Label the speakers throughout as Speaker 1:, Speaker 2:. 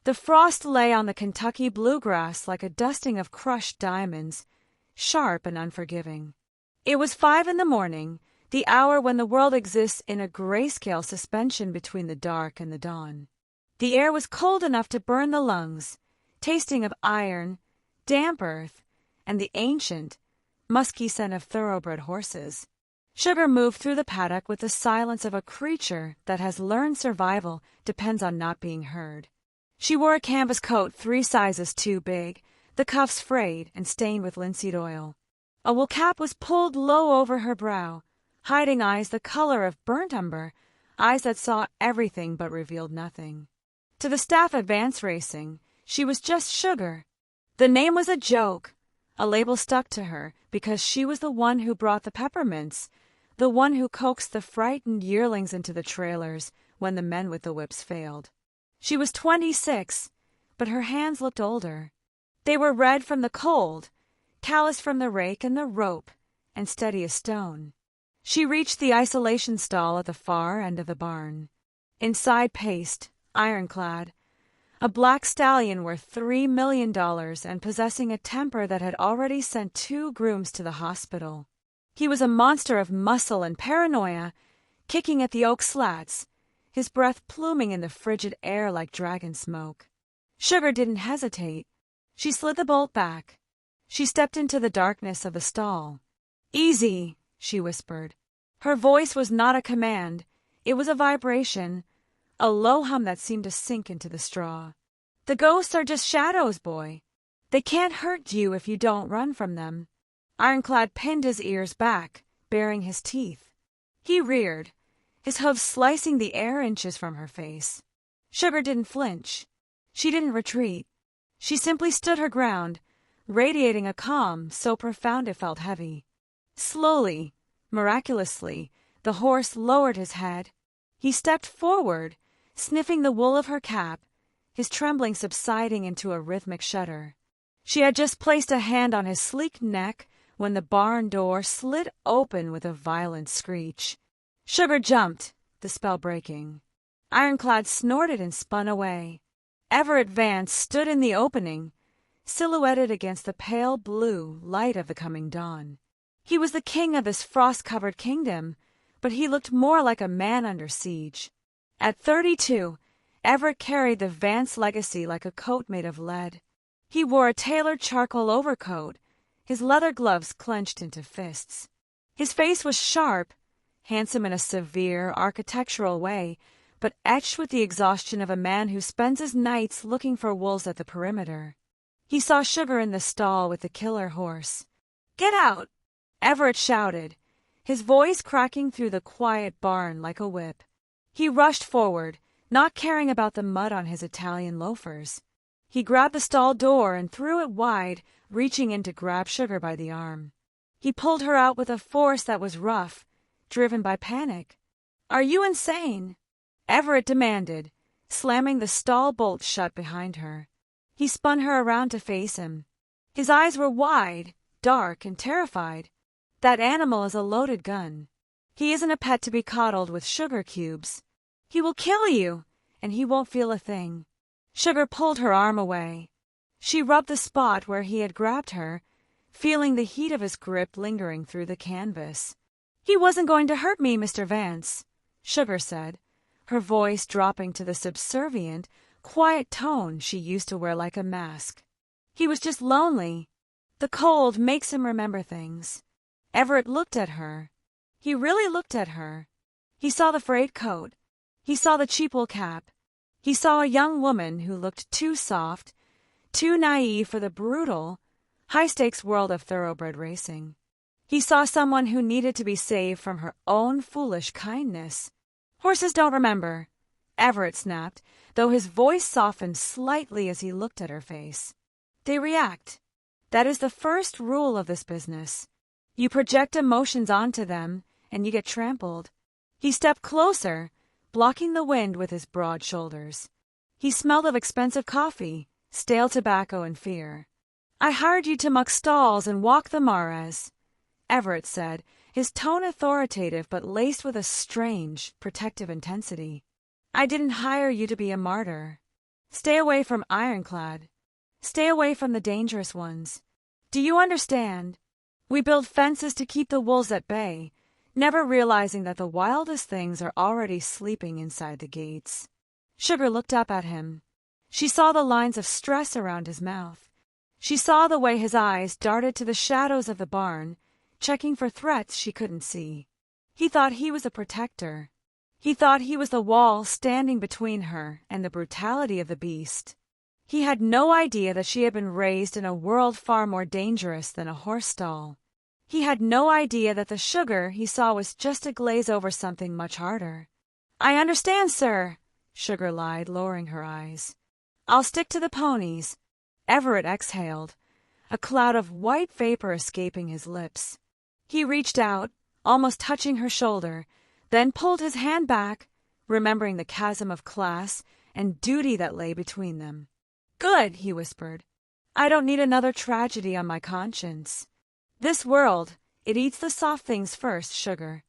Speaker 1: The frost lay on the Kentucky bluegrass like a dusting of crushed diamonds, sharp and unforgiving. It was 5 in the morning, the hour when the world exists in a grayscale suspension between the dark and the dawn. The air was cold enough to burn the lungs, tasting of iron, damp earth, and the ancient, musky scent of thoroughbred horses. Sugar moved through the paddock with the silence of a creature that has learned survival depends on not being heard. She wore a canvas coat 3 sizes too big, the cuffs frayed and stained with linseed oil. A wool cap was pulled low over her brow, hiding eyes the color of burnt umber, eyes that saw everything but revealed nothing. To the staff advance racing, she was just Sugar. The name was a joke, a label stuck to her because she was the one who brought the peppermints, the one who coaxed the frightened yearlings into the trailers when the men with the whips failed. She was 26, but her hands looked older. They were red from the cold, calloused from the rake and the rope, and steady as stone. She reached the isolation stall at the far end of the barn. Inside paced, ironclad, a black stallion worth $3 million and possessing a temper that had already sent 2 grooms to the hospital. He was a monster of muscle and paranoia, kicking at the oak slats, his breath pluming in the frigid air like dragon smoke. Sugar didn't hesitate. She slid the bolt back. She stepped into the darkness of the stall. "Easy," she whispered. Her voice was not a command. It was a vibration, a low hum that seemed to sink into the straw. "The ghosts are just shadows, boy. They can't hurt you if you don't run from them." Ironclad pinned his ears back, baring his teeth. He reared, his hooves slicing the air inches from her face. Sugar didn't flinch. She didn't retreat. She simply stood her ground, radiating a calm so profound it felt heavy. Slowly, miraculously, the horse lowered his head. He stepped forward, sniffing the wool of her cap, his trembling subsiding into a rhythmic shudder. She had just placed a hand on his sleek neck when the barn door slid open with a violent screech. Sugar jumped, the spell breaking. Ironclad snorted and spun away. Everett Vance stood in the opening, silhouetted against the pale blue light of the coming dawn. He was the king of this frost-covered kingdom, but he looked more like a man under siege. At 32, Everett carried the Vance legacy like a coat made of lead. He wore a tailored charcoal overcoat, his leather gloves clenched into fists. His face was sharp, handsome in a severe, architectural way, but etched with the exhaustion of a man who spends his nights looking for wolves at the perimeter. He saw Sugar in the stall with the killer horse. "Get out!" Everett shouted, his voice cracking through the quiet barn like a whip. He rushed forward, not caring about the mud on his Italian loafers. He grabbed the stall door and threw it wide, reaching in to grab Sugar by the arm. He pulled her out with a force that was rough, driven by panic. "Are you insane?" Everett demanded, slamming the stall bolt shut behind her. He spun her around to face him. His eyes were wide, dark, and terrified. "That animal is a loaded gun. He isn't a pet to be coddled with sugar cubes. He will kill you, and he won't feel a thing." Sugar pulled her arm away. She rubbed the spot where he had grabbed her, feeling the heat of his grip lingering through the canvas. "He wasn't going to hurt me, Mr. Vance," Sugar said, her voice dropping to the subservient, quiet tone she used to wear like a mask. "He was just lonely. The cold makes him remember things." Everett looked at her. He really looked at her. He saw the frayed coat. He saw the cheap wool cap. He saw a young woman who looked too soft, too naive for the brutal, high-stakes world of thoroughbred racing. He saw someone who needed to be saved from her own foolish kindness. "Horses don't remember," Everett snapped, though his voice softened slightly as he looked at her face. "They react. That is the first rule of this business. You project emotions onto them, and you get trampled." He stepped closer, blocking the wind with his broad shoulders. He smelled of expensive coffee, stale tobacco, and fear. "I hired you to muck stalls and walk the mares," Everett said, his tone authoritative but laced with a strange, protective intensity. "I didn't hire you to be a martyr." Stay away from Ironclad. Stay away from the dangerous ones. Do you understand? We build fences to keep the wolves at bay, never realizing that the wildest things are already sleeping inside the gates. Sugar looked up at him. She saw the lines of stress around his mouth. She saw the way his eyes darted to the shadows of the barn, checking for threats she couldn't see. He thought he was a protector. He thought he was the wall standing between her and the brutality of the beast. He had no idea that she had been raised in a world far more dangerous than a horse stall. He had no idea that the sugar he saw was just a glaze over something much harder. "I understand, sir," Sugar lied, lowering her eyes. "I'll stick to the ponies." Everett exhaled, a cloud of white vapor escaping his lips. He reached out, almost touching her shoulder, then pulled his hand back, remembering the chasm of class and duty that lay between them. "Good," he whispered. "I don't need another tragedy on my conscience. This world, it eats the soft things first, Sugar.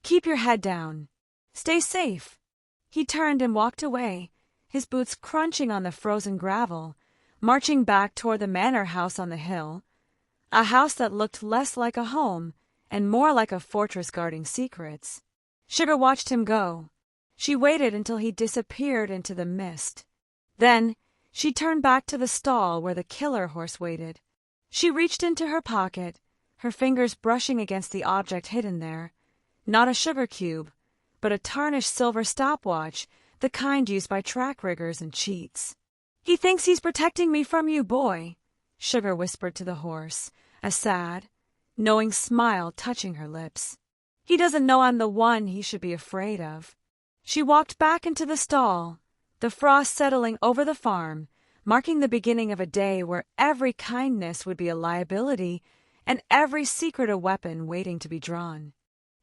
Speaker 1: Keep your head down. Stay safe." He turned and walked away, his boots crunching on the frozen gravel, marching back toward the manor house on the hill, a house that looked less like a home and more like a fortress guarding secrets. Sugar watched him go. She waited until he disappeared into the mist. Then she turned back to the stall where the killer horse waited. She reached into her pocket, her fingers brushing against the object hidden there. Not a sugar cube, but a tarnished silver stopwatch, the kind used by track riggers and cheats. "He thinks he's protecting me from you, boy," Sugar whispered to the horse, a sad, knowing smile touching her lips. "He doesn't know I'm the one he should be afraid of." She walked back into the stall, the frost settling over the farm, marking the beginning of a day where every kindness would be a liability and every secret a weapon waiting to be drawn.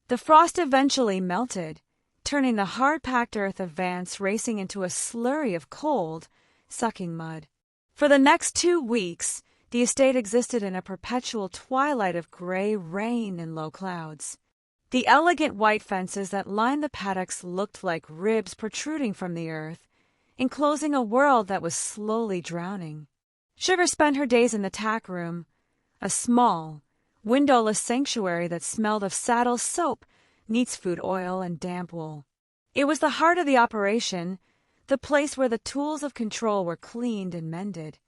Speaker 1: The frost eventually melted, turning the hard-packed earth of Vance racing into a slurry of cold, sucking mud. For the next 2 weeks, the estate existed in a perpetual twilight of gray rain and low clouds. The elegant white fences that lined the paddocks looked like ribs protruding from the earth, enclosing a world that was slowly drowning. Sugar spent her days in the tack room, a small, windowless sanctuary that smelled of saddle soap, neat's food oil, and damp wool. It was the heart of the operation, the place where the tools of control were cleaned and mended.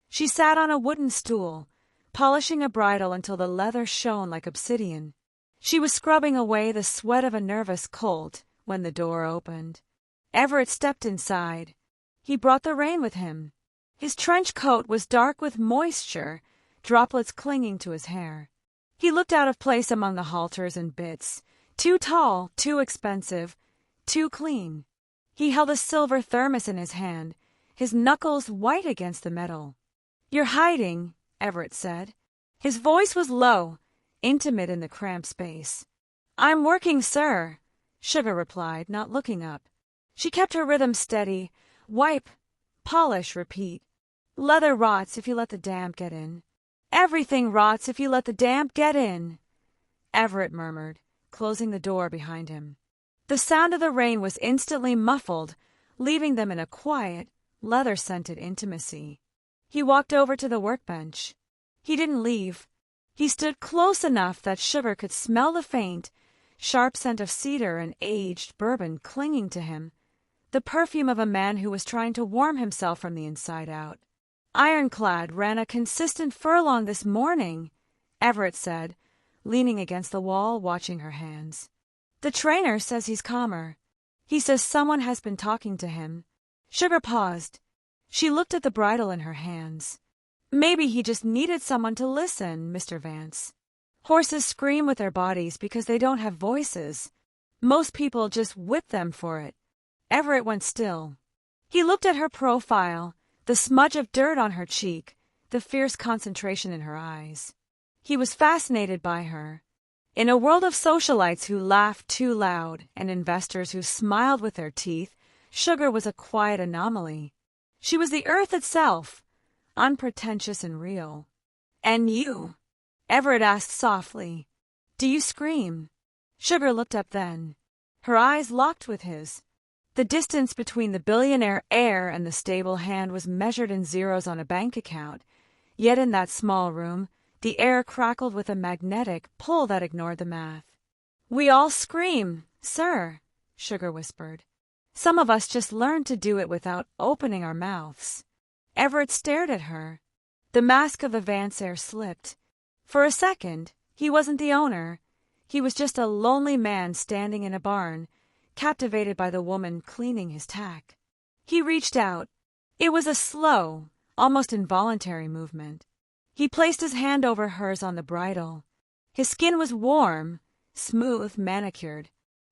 Speaker 1: She sat on a wooden stool, polishing a bridle until the leather shone like obsidian. She was scrubbing away the sweat of a nervous colt when the door opened. Everett stepped inside. He brought the rain with him. His trench coat was dark with moisture, droplets clinging to his hair. He looked out of place among the halters and bits, too tall, too expensive, too clean. He held a silver thermos in his hand, his knuckles white against the metal. "You're hiding," Everett said. His voice was low, intimate in the cramped space. "I'm working, sir," Sugar replied, not looking up. She kept her rhythm steady. Wipe, polish, repeat. "Leather rots if you let the damp get in." "Everything rots if you let the damp get in," Everett murmured, closing the door behind him. The sound of the rain was instantly muffled, leaving them in a quiet, leather-scented intimacy. He walked over to the workbench. He didn't leave. He stood close enough that Sugar could smell the faint, sharp scent of cedar and aged bourbon clinging to him, the perfume of a man who was trying to warm himself from the inside out. "Ironclad ran a consistent furlong this morning," Everett said, leaning against the wall, watching her hands. "The trainer says he's calmer. He says someone has been talking to him." Sugar paused. She looked at the bridle in her hands. "Maybe he just needed someone to listen, Mr. Vance. Horses scream with their bodies because they don't have voices. Most people just whip them for it." Everett went still. He looked at her profile, the smudge of dirt on her cheek, the fierce concentration in her eyes. He was fascinated by her. In a world of socialites who laughed too loud and investors who smiled with their teeth, Sugar was a quiet anomaly. She was the earth itself, unpretentious and real. "And you?" Everett asked softly. "Do you scream?" Sugar looked up then. Her eyes locked with his. The distance between the billionaire heir and the stable hand was measured in zeros on a bank account, yet in that small room, the air crackled with a magnetic pull that ignored the math. "We all scream, sir," Sugar whispered. "Some of us just learned to do it without opening our mouths." Everett stared at her. The mask of the Vansair slipped. For a second, he wasn't the owner. He was just a lonely man standing in a barn, captivated by the woman cleaning his tack. He reached out. It was a slow, almost involuntary movement. He placed his hand over hers on the bridle. His skin was warm, smooth, manicured.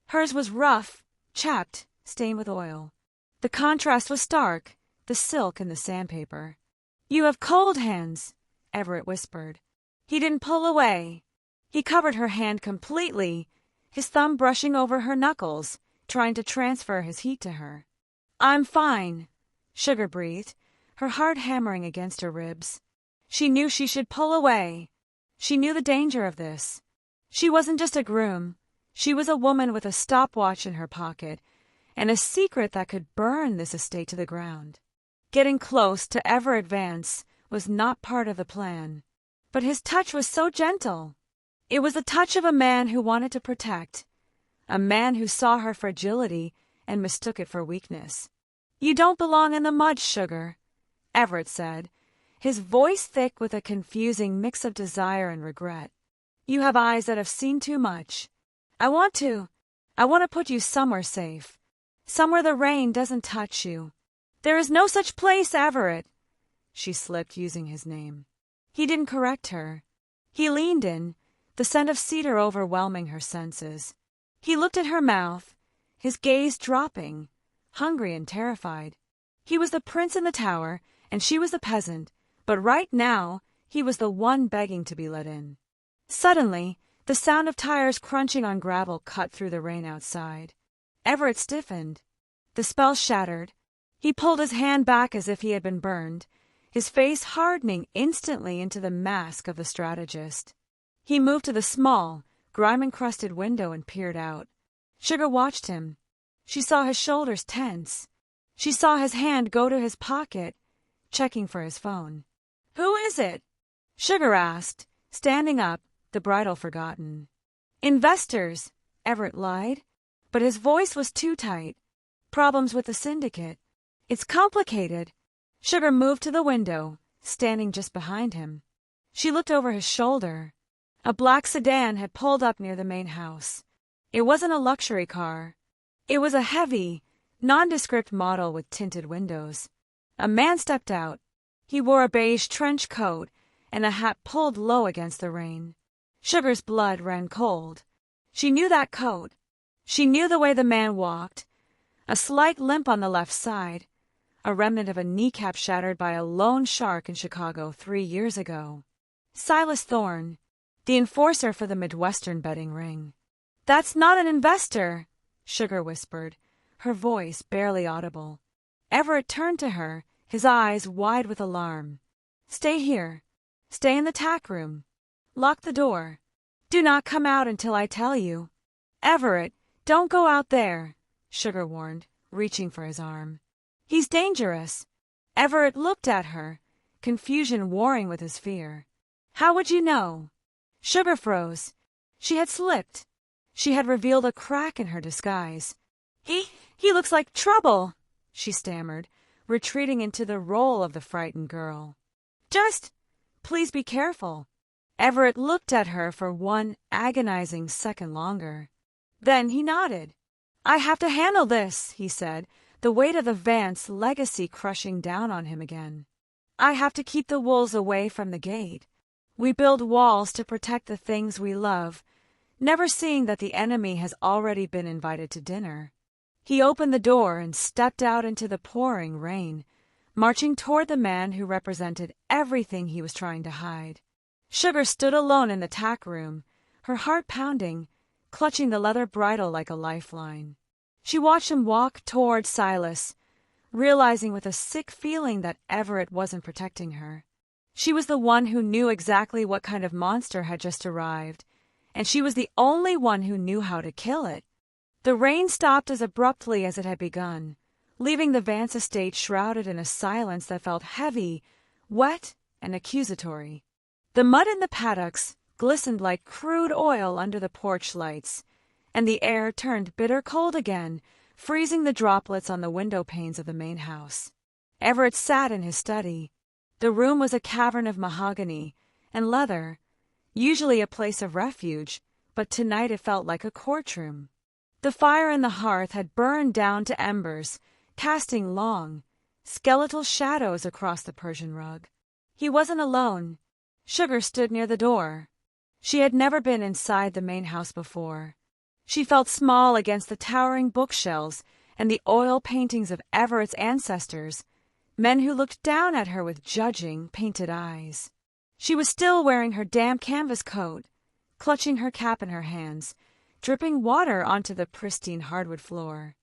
Speaker 1: Hers was rough, chapped, stained with oil. The contrast was stark, the silk and the sandpaper. "You have cold hands," Everett whispered. He didn't pull away. He covered her hand completely, his thumb brushing over her knuckles, trying to transfer his heat to her. "I'm fine," Sugar breathed, her heart hammering against her ribs. She knew she should pull away. She knew the danger of this. She wasn't just a groom. She was a woman with a stopwatch in her pocket, and a secret that could burn this estate to the ground. Getting close to Everett Vance was not part of the plan. But his touch was so gentle. It was the touch of a man who wanted to protect, a man who saw her fragility and mistook it for weakness. "You don't belong in the mud, Sugar," Everett said, his voice thick with a confusing mix of desire and regret. "You have eyes that have seen too much. I want to put you somewhere safe, somewhere the rain doesn't touch you." "There is no such place, Everett," she slipped, using his name. He didn't correct her. He leaned in, the scent of cedar overwhelming her senses. He looked at her mouth, his gaze dropping, hungry and terrified. He was the prince in the tower, and she was the peasant, but right now he was the one begging to be let in. Suddenly, the sound of tires crunching on gravel cut through the rain outside. Everett stiffened. The spell shattered. He pulled his hand back as if he had been burned, his face hardening instantly into the mask of the strategist. He moved to the small, grime-encrusted window and peered out. Sugar watched him. She saw his shoulders tense. She saw his hand go to his pocket, checking for his phone. "Who is it?" Sugar asked, standing up, the bridle forgotten. "Investors," Everett lied, but his voice was too tight. "Problems with the syndicate. It's complicated." Sugar moved to the window, standing just behind him. She looked over his shoulder. A black sedan had pulled up near the main house. It wasn't a luxury car. It was a heavy, nondescript model with tinted windows. A man stepped out. He wore a beige trench coat and a hat pulled low against the rain. Sugar's blood ran cold. She knew that coat. She knew the way the man walked. A slight limp on the left side, a remnant of a kneecap shattered by a lone shark in Chicago 3 years ago. Silas Thorne, the enforcer for the Midwestern betting ring. "That's not an investor," Sugar whispered, her voice barely audible. Everett turned to her, his eyes wide with alarm. "Stay here. Stay in the tack room. Lock the door. Do not come out until I tell you." "Everett, don't go out there," Sugar warned, reaching for his arm. "He's dangerous." Everett looked at her, confusion warring with his fear. "How would you know?" Sugar froze. She had slipped. She had revealed a crack in her disguise. He looks like trouble," she stammered, retreating into the role of the frightened girl. Please be careful." Everett looked at her for one agonizing second longer. Then he nodded. "I have to handle this," he said, the weight of the Vance legacy crushing down on him again. "I have to keep the wolves away from the gate. We build walls to protect the things we love, never seeing that the enemy has already been invited to dinner." He opened the door and stepped out into the pouring rain, marching toward the man who represented everything he was trying to hide. Sugar stood alone in the tack room, her heart pounding, clutching the leather bridle like a lifeline. She watched him walk toward Silas, realizing with a sick feeling that Everett wasn't protecting her. She was the one who knew exactly what kind of monster had just arrived, and she was the only one who knew how to kill it. The rain stopped as abruptly as it had begun, leaving the Vance estate shrouded in a silence that felt heavy, wet, and accusatory. The mud in the paddocks glistened like crude oil under the porch lights, and the air turned bitter cold again, freezing the droplets on the window panes of the main house. Everett sat in his study. The room was a cavern of mahogany and leather, usually a place of refuge, but tonight it felt like a courtroom. The fire in the hearth had burned down to embers, casting long, skeletal shadows across the Persian rug. He wasn't alone. Sugar stood near the door. She had never been inside the main house before. She felt small against the towering bookshelves and the oil paintings of Everett's ancestors, men who looked down at her with judging, painted eyes. She was still wearing her damp canvas coat, clutching her cap in her hands, dripping water onto the pristine hardwood floor.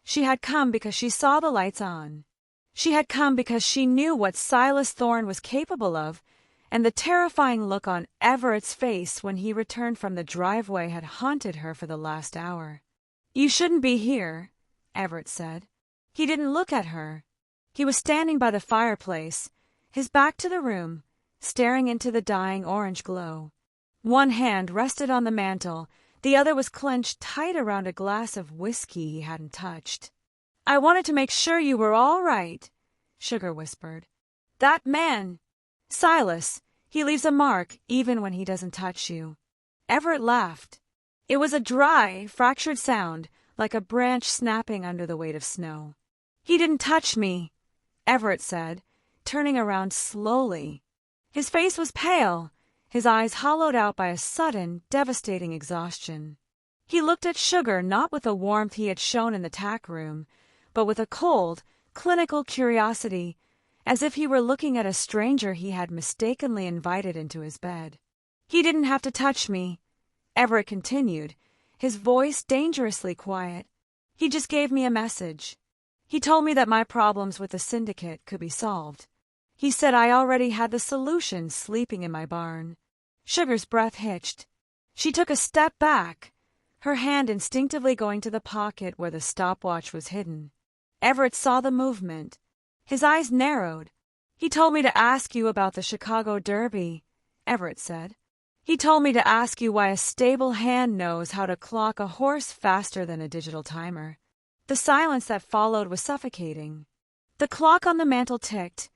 Speaker 1: She had come because she saw the lights on. She had come because she knew what Silas Thorne was capable of, and the terrifying look on Everett's face when he returned from the driveway had haunted her for the last hour. "You shouldn't be here," Everett said. He didn't look at her. He was standing by the fireplace, his back to the room, staring into the dying orange glow. One hand rested on the mantel, the other was clenched tight around a glass of whiskey he hadn't touched. "I wanted to make sure you were all right," Sugar whispered. "That man, Silas, he leaves a mark even when he doesn't touch you." Everett laughed. It was a dry, fractured sound, like a branch snapping under the weight of snow. "He didn't touch me," Everett said, turning around slowly. His face was pale, his eyes hollowed out by a sudden, devastating exhaustion. He looked at Sugar not with the warmth he had shown in the tack room, but with a cold, clinical curiosity, as if he were looking at a stranger he had mistakenly invited into his bed. "He didn't have to touch me," Everett continued, his voice dangerously quiet. "He just gave me a message. He told me that my problems with the syndicate could be solved. He said I already had the solution sleeping in my barn." Sugar's breath hitched. She took a step back, her hand instinctively going to the pocket where the stopwatch was hidden. Everett saw the movement. His eyes narrowed. "He told me to ask you about the Chicago Derby," Everett said. "He told me to ask you why a stable hand knows how to clock a horse faster than a digital timer." The silence that followed was suffocating. The clock on the mantel ticked,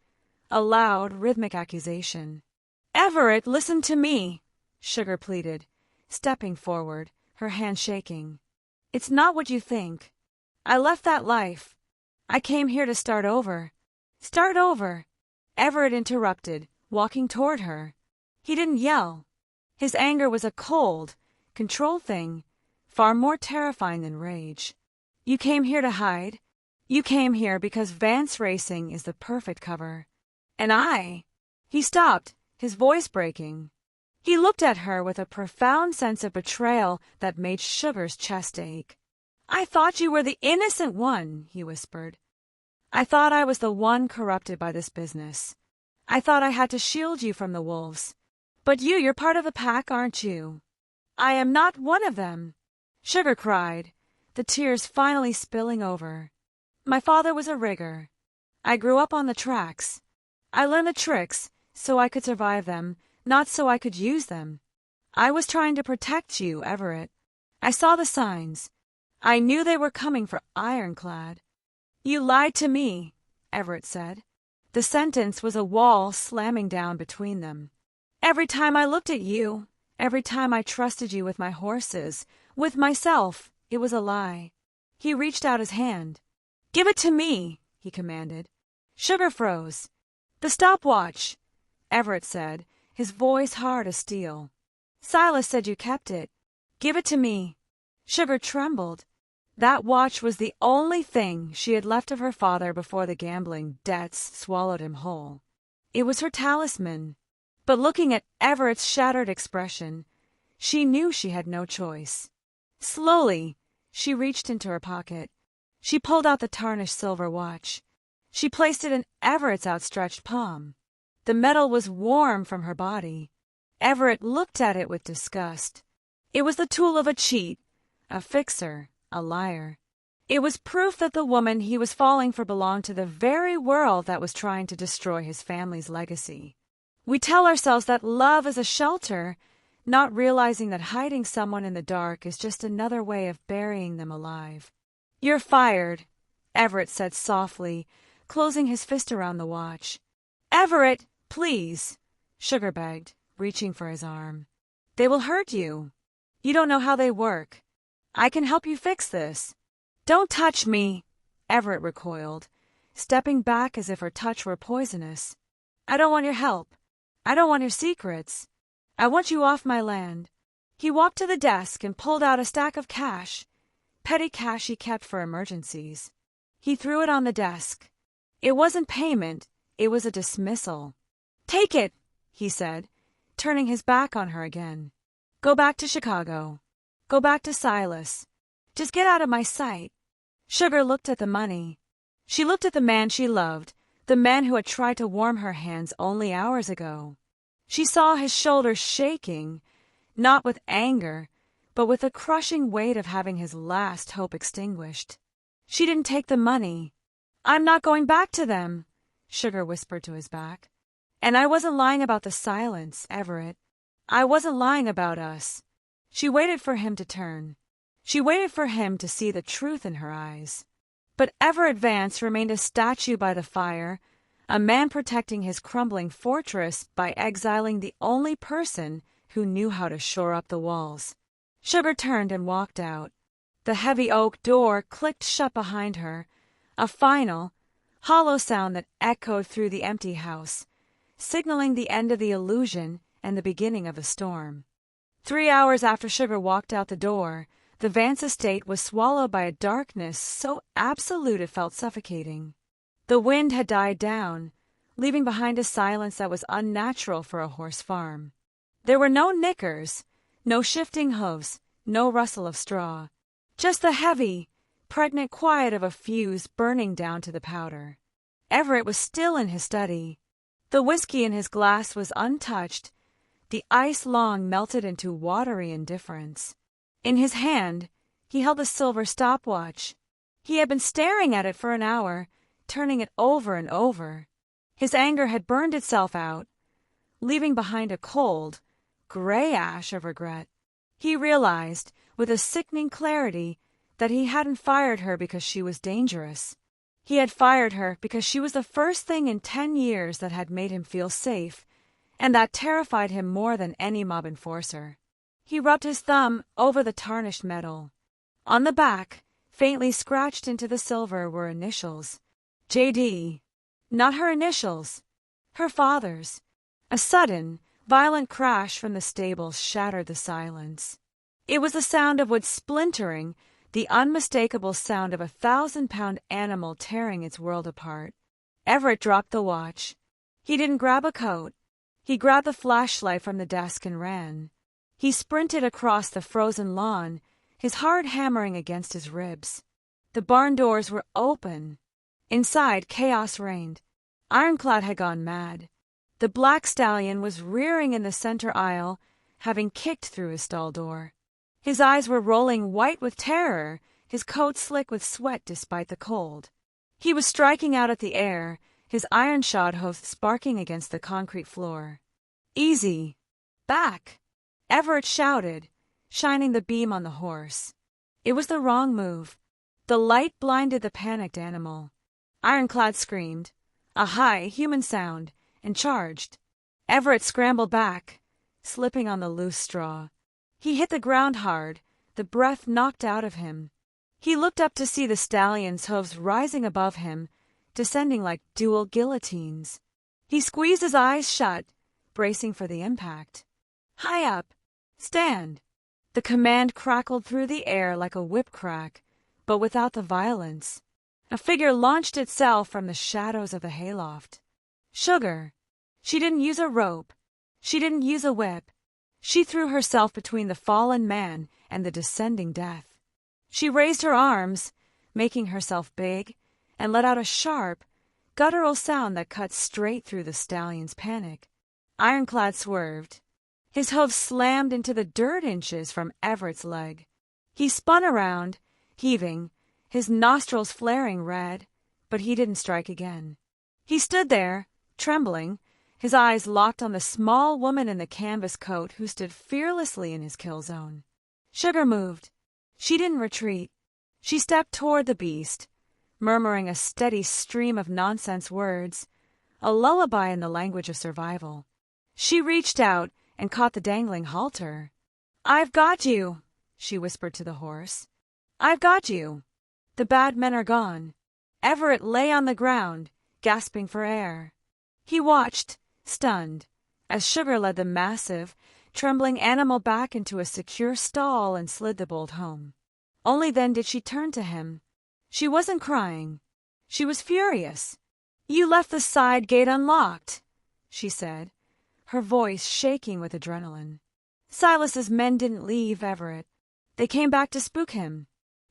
Speaker 1: a loud, rhythmic accusation. "Everett, listen to me," Sugar pleaded, stepping forward, her hand shaking. "It's not what you think. I left that life. I came here to start over." "Start over," Everett interrupted, walking toward her. He didn't yell. His anger was a cold, controlled thing, far more terrifying than rage. "You came here to hide. You came here because Vance Racing is the perfect cover. And I—" He stopped, his voice breaking. He looked at her with a profound sense of betrayal that made Sugar's chest ache. "I thought you were the innocent one," he whispered. "I thought I was the one corrupted by this business. I thought I had to shield you from the wolves. But you're part of the pack, aren't you?" "I am not one of them," Sugar cried, the tears finally spilling over. "My father was a rigger. I grew up on the tracks. I learned the tricks so I could survive them, not so I could use them. I was trying to protect you, Everett. I saw the signs. I knew they were coming for Ironclad." "You lied to me," Everett said. The sentence was a wall slamming down between them. "Every time I looked at you, every time I trusted you with my horses, with myself, it was a lie." He reached out his hand. "Give it to me," he commanded. Sugar froze. "The stopwatch," Everett said, his voice hard as steel. "Silas said you kept it. Give it to me." Sugar trembled. That watch was the only thing she had left of her father before the gambling debts swallowed him whole. It was her talisman. But looking at Everett's shattered expression, she knew she had no choice. Slowly, she reached into her pocket. She pulled out the tarnished silver watch. She placed it in Everett's outstretched palm. The metal was warm from her body. Everett looked at it with disgust. It was the tool of a cheat, a fixer, a liar. It was proof that the woman he was falling for belonged to the very world that was trying to destroy his family's legacy. We tell ourselves that love is a shelter, not realizing that hiding someone in the dark is just another way of burying them alive. "You're fired," Everett said softly, closing his fist around the watch. "Everett, please," Sugar begged, reaching for his arm. "They will hurt you. You don't know how they work. I can help you fix this." "Don't touch me," Everett recoiled, stepping back as if her touch were poisonous. "I don't want your help. I don't want your secrets. I want you off my land." He walked to the desk and pulled out a stack of cash, petty cash he kept for emergencies. He threw it on the desk. It wasn't payment, it was a dismissal. "Take it," he said, turning his back on her again. "Go back to Chicago. Go back to Silas. Just get out of my sight." Sugar looked at the money. She looked at the man she loved, the man who had tried to warm her hands only hours ago. She saw his shoulders shaking, not with anger, but with the crushing weight of having his last hope extinguished. She didn't take the money. "I'm not going back to them," Sugar whispered to his back. "And I wasn't lying about the silence, Everett. I wasn't lying about us." She waited for him to turn. She waited for him to see the truth in her eyes. But Everett Vance remained a statue by the fire, a man protecting his crumbling fortress by exiling the only person who knew how to shore up the walls. Sugar turned and walked out. The heavy oak door clicked shut behind her, a final, hollow sound that echoed through the empty house, signaling the end of the illusion and the beginning of the storm. 3 hours after Sugar walked out the door, the Vance estate was swallowed by a darkness so absolute it felt suffocating. The wind had died down, leaving behind a silence that was unnatural for a horse farm. There were no nickers, no shifting hooves, no rustle of straw, just the heavy, pregnant quiet of a fuse burning down to the powder. Everett was still in his study. The whiskey in his glass was untouched, the ice long melted into watery indifference. In his hand, he held a silver stopwatch. He had been staring at it for an hour, turning it over and over. His anger had burned itself out, leaving behind a cold, gray ash of regret. He realized, with a sickening clarity, that he hadn't fired her because she was dangerous. He had fired her because she was the first thing in 10 years that had made him feel safe, and that terrified him more than any mob enforcer. He rubbed his thumb over the tarnished metal. On the back, faintly scratched into the silver, were initials. J.D. Not her initials. Her father's. A sudden, violent crash from the stables shattered the silence. It was the sound of wood splintering, the unmistakable sound of a 1,000-pound animal tearing its world apart. Everett dropped the watch. He didn't grab a coat. He grabbed the flashlight from the desk and ran. He sprinted across the frozen lawn, his heart hammering against his ribs. The barn doors were open. Inside, chaos reigned. Ironclad had gone mad. The black stallion was rearing in the center aisle, having kicked through his stall door. His eyes were rolling white with terror, his coat slick with sweat despite the cold. He was striking out at the air, his iron-shod hooves sparking against the concrete floor. "Easy! Back!" Everett shouted, shining the beam on the horse. It was the wrong move. The light blinded the panicked animal. Ironclad screamed, a high, human sound, and charged. Everett scrambled back, slipping on the loose straw. He hit the ground hard, the breath knocked out of him. He looked up to see the stallion's hooves rising above him, descending like dual guillotines. He squeezed his eyes shut, bracing for the impact. "High up! Stand!" The command crackled through the air like a whip crack, but without the violence. A figure launched itself from the shadows of the hayloft. Sugar. She didn't use a rope. She didn't use a whip. She threw herself between the fallen man and the descending death. She raised her arms, making herself big, and let out a sharp, guttural sound that cut straight through the stallion's panic. Ironclad swerved. His hooves slammed into the dirt inches from Everett's leg. He spun around, heaving, his nostrils flaring red, but he didn't strike again. He stood there, trembling, his eyes locked on the small woman in the canvas coat who stood fearlessly in his kill zone. Sugar moved. She didn't retreat. She stepped toward the beast, murmuring a steady stream of nonsense words, a lullaby in the language of survival. She reached out and caught the dangling halter. "I've got you," she whispered to the horse. "I've got you. The bad men are gone." Everett lay on the ground, gasping for air. He watched, stunned, as Sugar led the massive, trembling animal back into a secure stall and slid the bolt home. Only then did she turn to him. She wasn't crying. She was furious. "You left the side gate unlocked," she said, her voice shaking with adrenaline. "Silas's men didn't leave, Everett. They came back to spook him.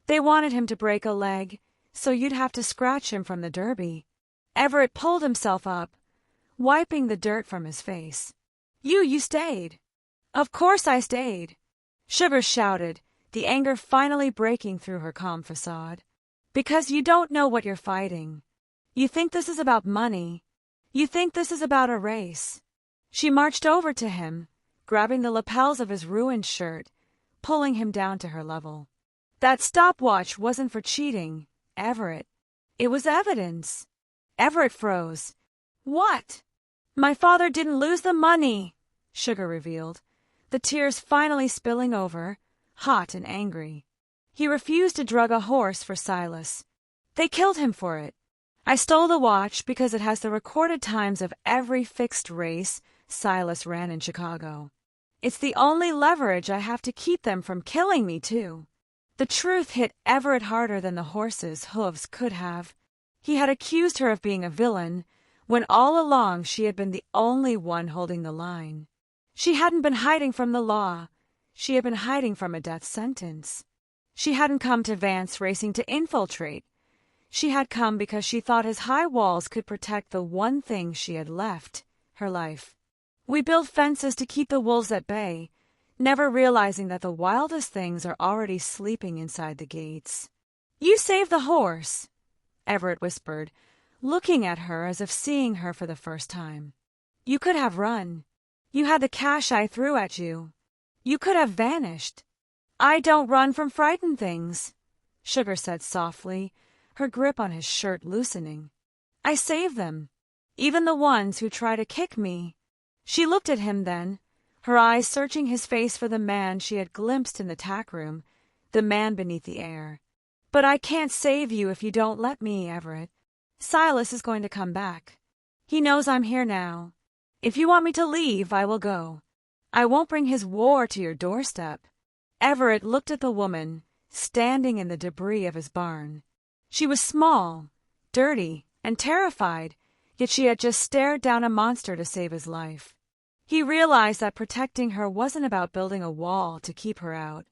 Speaker 1: They wanted him to break a leg, so you'd have to scratch him from the derby." Everett pulled himself up, wiping the dirt from his face. You stayed." "Of course I stayed," Sugar shouted, the anger finally breaking through her calm facade. "Because you don't know what you're fighting. You think this is about money. You think this is about a race." She marched over to him, grabbing the lapels of his ruined shirt, pulling him down to her level. "That stopwatch wasn't for cheating, Everett. It was evidence." Everett froze. "What?" "My father didn't lose the money," Sugar revealed, the tears finally spilling over, hot and angry. "He refused to drug a horse for Silas. They killed him for it. I stole the watch because it has the recorded times of every fixed race Silas ran in Chicago. It's the only leverage I have to keep them from killing me, too." The truth hit Everett harder than the horse's hooves could have. He had accused her of being a villain, when all along she had been the only one holding the line. She hadn't been hiding from the law. She had been hiding from a death sentence. She hadn't come to Vance racing to infiltrate. She had come because she thought his high walls could protect the one thing she had left, her life. We build fences to keep the wolves at bay, never realizing that the wildest things are already sleeping inside the gates. "You saved the horse," Everett whispered, looking at her as if seeing her for the first time. "You could have run. You had the cash I threw at you. You could have vanished." "I don't run from frightened things," Sugar said softly, her grip on his shirt loosening. "I save them, even the ones who try to kick me." She looked at him then, her eyes searching his face for the man she had glimpsed in the tack room, the man beneath the air. "But I can't save you if you don't let me, Everett. Silas is going to come back. He knows I'm here now. If you want me to leave, I will go. I won't bring his war to your doorstep." Everett looked at the woman, standing in the debris of his barn. She was small, dirty, and terrified, yet she had just stared down a monster to save his life. He realized that protecting her wasn't about building a wall to keep her out.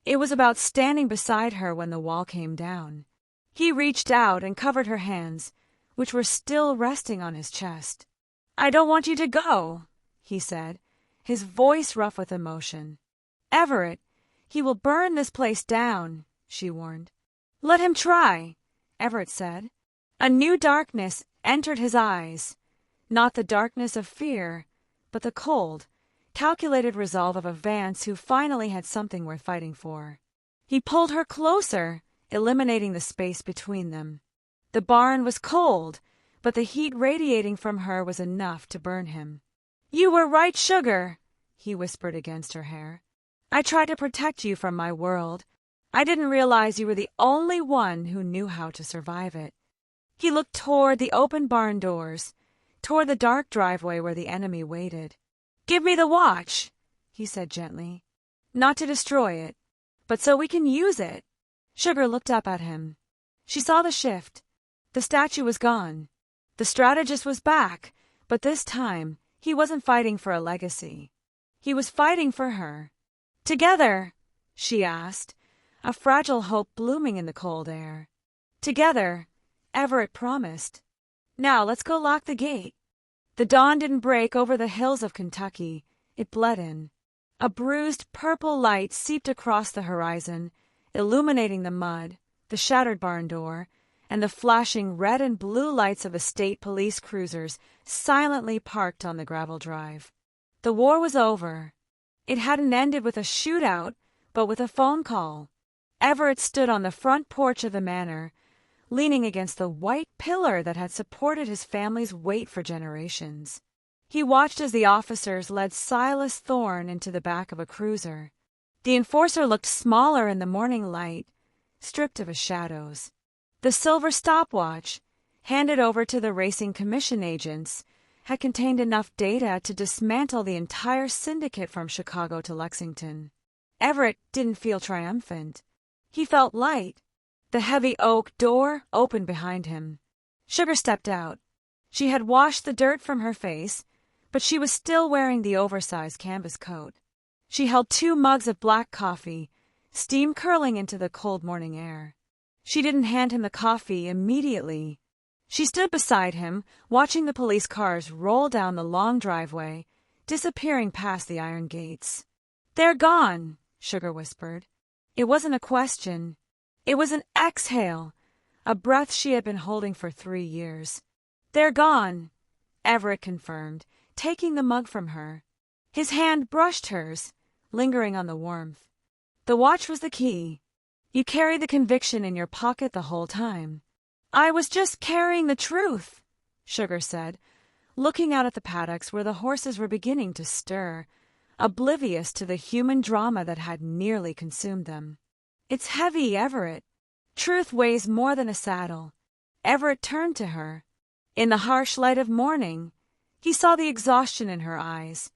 Speaker 1: It was about standing beside her when the wall came down. He reached out and covered her hands, which were still resting on his chest. "I don't want you to go," he said, his voice rough with emotion. "Everett, he will burn this place down," she warned. "Let him try," Everett said. A new darkness entered his eyes, not the darkness of fear, but the cold, calculated resolve of a Vance who finally had something worth fighting for. He pulled her closer, eliminating the space between them. The barn was cold, but the heat radiating from her was enough to burn him. "You were right, Sugar," he whispered against her hair. "I tried to protect you from my world. I didn't realize you were the only one who knew how to survive it." He looked toward the open barn doors, toward the dark driveway where the enemy waited. "Give me the watch," he said gently. "Not to destroy it, but so we can use it." Sugar looked up at him. She saw the shift. The statue was gone. The strategist was back, but this time he wasn't fighting for a legacy. He was fighting for her. "Together?" she asked, a fragile hope blooming in the cold air. "Together," Everett promised. "Now let's go lock the gate." The dawn didn't break over the hills of Kentucky. It bled in. A bruised purple light seeped across the horizon, illuminating the mud, the shattered barn door, and the flashing red and blue lights of the state police cruisers silently parked on the gravel drive. The war was over. It hadn't ended with a shootout, but with a phone call. Everett stood on the front porch of the manor, leaning against the white pillar that had supported his family's weight for generations. He watched as the officers led Silas Thorne into the back of a cruiser. The enforcer looked smaller in the morning light, stripped of his shadows. The silver stopwatch, handed over to the racing commission agents, had contained enough data to dismantle the entire syndicate from Chicago to Lexington. Everett didn't feel triumphant. He felt light. The heavy oak door opened behind him. Sugar stepped out. She had washed the dirt from her face, but she was still wearing the oversized canvas coat. She held 2 mugs of black coffee, steam curling into the cold morning air. She didn't hand him the coffee immediately. She stood beside him, watching the police cars roll down the long driveway, disappearing past the iron gates. "They're gone," Sugar whispered. It wasn't a question. It was an exhale, a breath she had been holding for 3 years. "They're gone," Everett confirmed, taking the mug from her. His hand brushed hers, lingering on the warmth. The watch was the key. You carried the conviction in your pocket the whole time. "I was just carrying the truth," Sugar said, looking out at the paddocks where the horses were beginning to stir, oblivious to the human drama that had nearly consumed them. "It's heavy, Everett. Truth weighs more than a saddle." Everett turned to her. In the harsh light of morning, he saw the exhaustion in her eyes,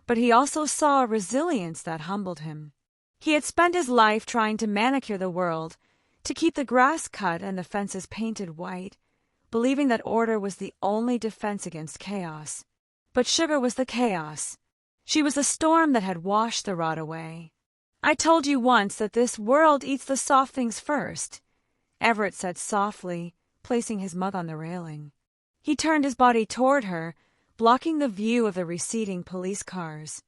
Speaker 1: but he also saw a resilience that humbled him. He had spent his life trying to manicure the world, to keep the grass cut and the fences painted white, believing that order was the only defense against chaos. But Sugar was the chaos. She was the storm that had washed the rot away. "I told you once that this world eats the soft things first," Everett said softly, placing his mug on the railing. He turned his body toward her, blocking the view of the receding police cars.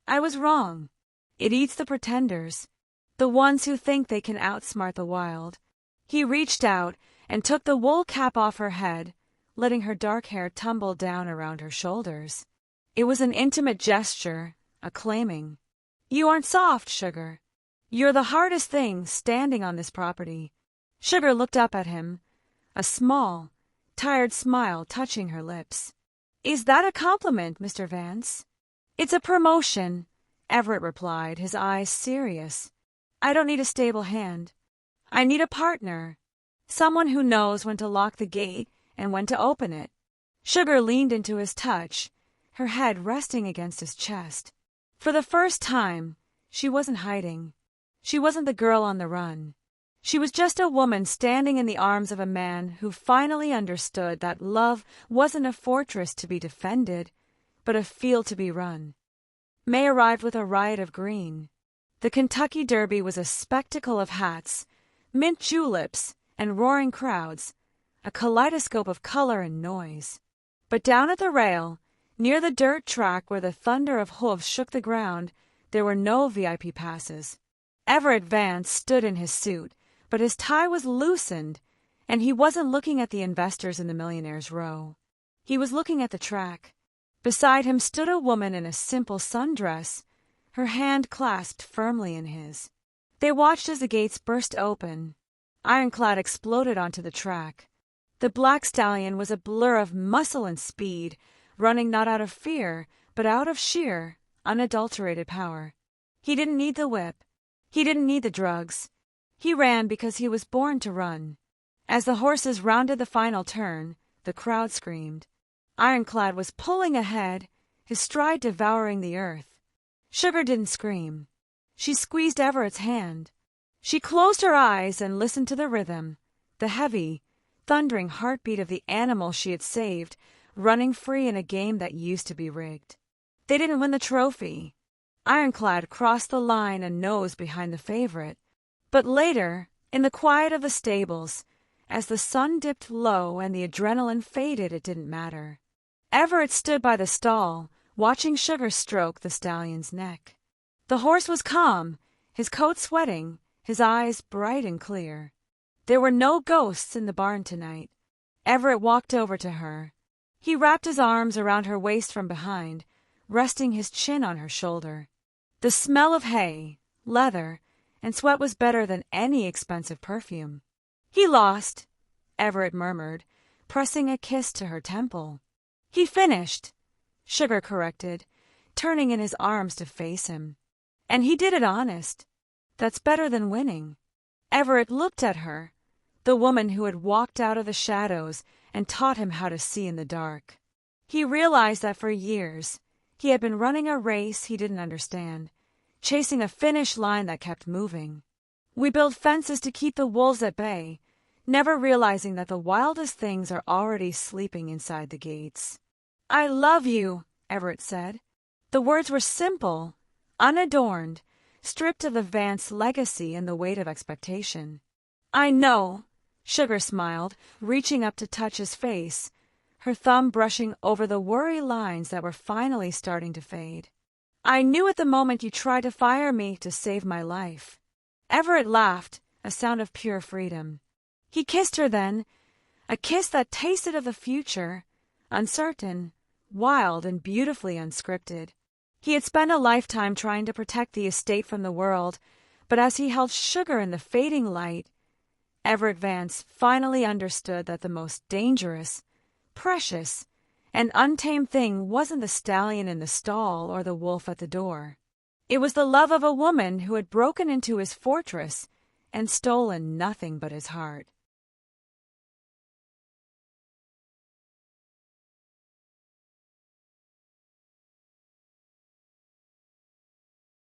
Speaker 1: "I was wrong. It eats the pretenders, the ones who think they can outsmart the wild." He reached out and took the wool cap off her head, letting her dark hair tumble down around her shoulders. It was an intimate gesture, a claiming. "You aren't soft, Sugar. You're the hardest thing standing on this property." Sugar looked up at him, a small, tired smile touching her lips. "Is that a compliment, Mr. Vance?" "It's a promotion," Everett replied, his eyes serious. "I don't need a stable hand. I need a partner, someone who knows when to lock the gate and when to open it." Sugar leaned into his touch, her head resting against his chest. For the first time, she wasn't hiding. She wasn't the girl on the run. She was just a woman standing in the arms of a man who finally understood that love wasn't a fortress to be defended, but a field to be run. May arrived with a riot of green. The Kentucky Derby was a spectacle of hats, mint juleps, and roaring crowds, a kaleidoscope of color and noise. But down at the rail, near the dirt track where the thunder of hoofs shook the ground, there were no VIP passes. Everett Vance stood in his suit, but his tie was loosened, and he wasn't looking at the investors in the Millionaire's Row. He was looking at the track. Beside him stood a woman in a simple sundress, her hand clasped firmly in his. They watched as the gates burst open. Ironclad exploded onto the track. The black stallion was a blur of muscle and speed, running not out of fear, but out of sheer, unadulterated power. He didn't need the whip. He didn't need the drugs. He ran because he was born to run. As the horses rounded the final turn, the crowd screamed. Ironclad was pulling ahead, his stride devouring the earth. Sugar didn't scream. She squeezed Everett's hand. She closed her eyes and listened to the rhythm, the heavy, thundering heartbeat of the animal she had saved, running free in a game that used to be rigged. They didn't win the trophy. Ironclad crossed the line a nose behind the favorite. But later, in the quiet of the stables, as the sun dipped low and the adrenaline faded, it didn't matter. Everett stood by the stall, watching Sugar stroke the stallion's neck. The horse was calm, his coat sweating, his eyes bright and clear. There were no ghosts in the barn tonight. Everett walked over to her. He wrapped his arms around her waist from behind, resting his chin on her shoulder. The smell of hay, leather, and sweat was better than any expensive perfume. "He lost," Everett murmured, pressing a kiss to her temple. "He finished," Sugar corrected, turning in his arms to face him. "And he did it honest. That's better than winning." Everett looked at her, the woman who had walked out of the shadows and taught him how to see in the dark. He realized that for years he had been running a race he didn't understand, chasing a finish line that kept moving. We build fences to keep the wolves at bay, never realizing that the wildest things are already sleeping inside the gates. "I love you," Everett said. The words were simple, unadorned, stripped of the Vance legacy and the weight of expectation. "I know," Sugar smiled, reaching up to touch his face, her thumb brushing over the worry lines that were finally starting to fade. "I knew at the moment you tried to fire me to save my life." Everett laughed, a sound of pure freedom. He kissed her then, a kiss that tasted of the future, uncertain, wild, and beautifully unscripted. He had spent a lifetime trying to protect the estate from the world, but as he held Sugar in the fading light, Everett Vance finally understood that the most dangerous, precious, and untamed thing wasn't the stallion in the stall or the wolf at the door. It was the love of a woman who had broken into his fortress and stolen nothing but his heart.